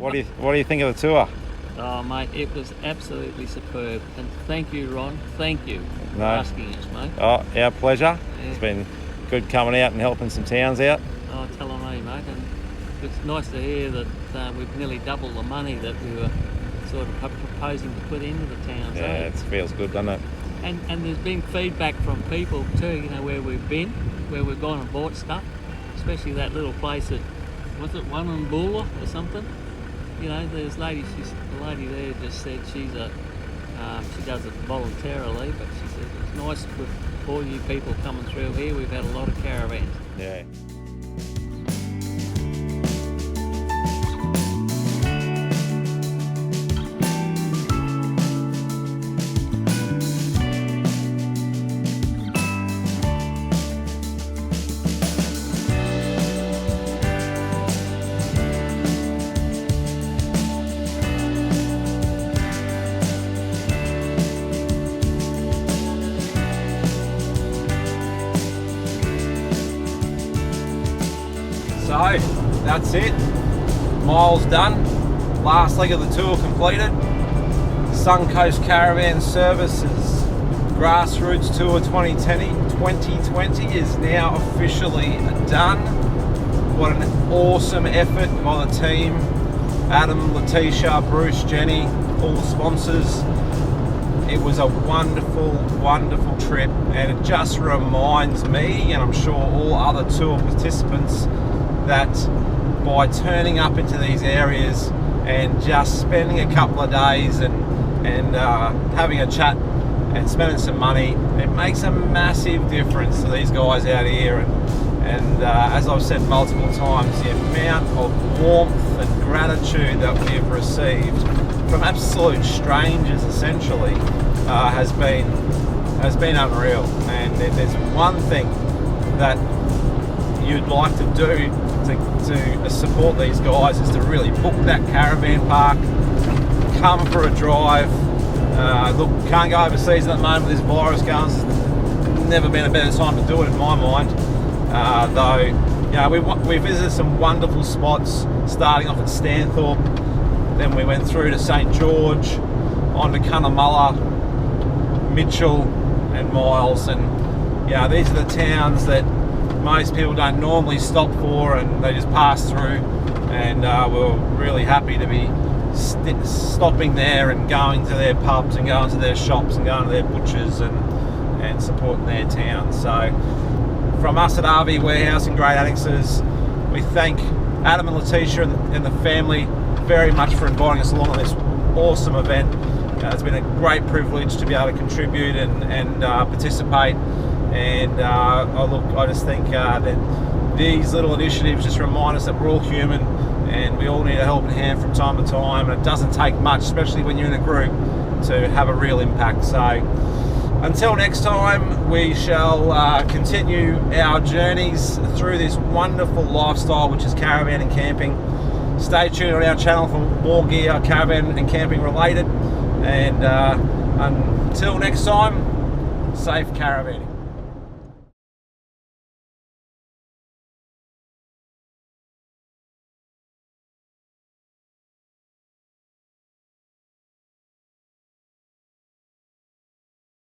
What do you think of the tour? Oh, mate, it was absolutely superb. And thank you, Ron. Thank you for asking us, mate. Oh, our pleasure. Yeah. It's been good coming out and helping some towns out. Oh, tell them me, mate. And it's nice to hear that we've nearly doubled the money that we were sort of proposing to put into the towns. Yeah, it feels good, doesn't it? And there's been feedback from people too, you know, where we've been, where we've gone and bought stuff, especially that little place at, was it Wanambula or something? You know, there's the lady there just said she does it voluntarily, but she said it's nice with all you people coming through here. We've had a lot of caravans. Yeah. So that's it, miles done, last leg of the tour completed. Suncoast Caravan Services Grassroots Tour 2020 is now officially done. What an awesome effort by the team, Adam, Letitia, Bruce, Jenny, all the sponsors. It was a wonderful, wonderful trip, and it just reminds me, and I'm sure all other tour participants, that by turning up into these areas and just spending a couple of days and having a chat and spending some money, it makes a massive difference to these guys out here. And as I've said multiple times, the amount of warmth and gratitude that we've received from absolute strangers essentially has been unreal. And if there's one thing that you'd like to do to support these guys, is to really book that caravan park, come for a drive. Look, can't go overseas at the moment with this virus going. There's never been a better time to do it in my mind. Though, you know, we visited some wonderful spots, starting off at Stanthorpe, then we went through to St George, on to Cunnamulla, Mitchell and Miles, and you know, these are the towns that most people don't normally stop for, and they just pass through, and we're really happy to be stopping there and going to their pubs and going to their shops and going to their butchers and supporting their town. So from us at RV Warehouse and Great Annexes, we thank Adam and Letitia and the family very much for inviting us along on this awesome event. It's been a great privilege to be able to contribute and participate. And I just think that these little initiatives just remind us that we're all human and we all need a helping hand from time to time, and it doesn't take much, especially when you're in a group, to have a real impact. So until next time, we shall continue our journeys through this wonderful lifestyle which is caravan and camping. Stay tuned on our channel for more gear caravan and camping related, and until next time, safe caravanning.